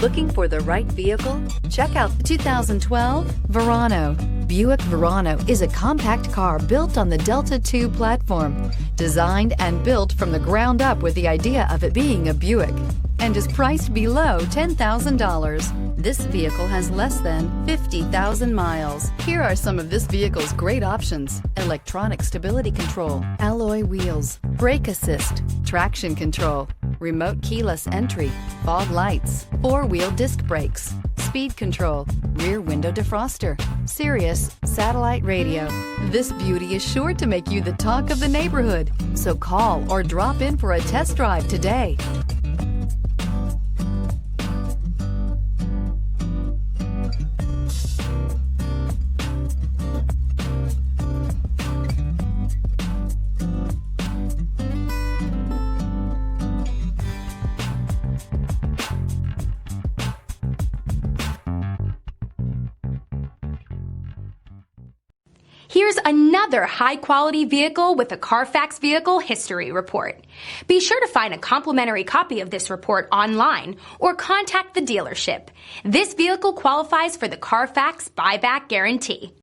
Looking for the right vehicle? Check out the 2012 Verano. Buick Verano is a compact car built on the Delta II platform, designed and built from the ground up with the idea of it being a Buick, and is priced below $10,000. This vehicle has less than 50,000 miles. Here are some of this vehicle's great options: electronic stability control, alloy wheels, brake assist, traction control, remote keyless entry, fog lights, four-wheel disc brakes, speed control, rear window defroster, Sirius satellite radio. This beauty is sure to make you the talk of the neighborhood. So call or drop in for a test drive today. Here's another high-quality vehicle with a Carfax Vehicle History Report. Be sure to find a complimentary copy of this report online or contact the dealership. This vehicle qualifies for the Carfax Buyback Guarantee.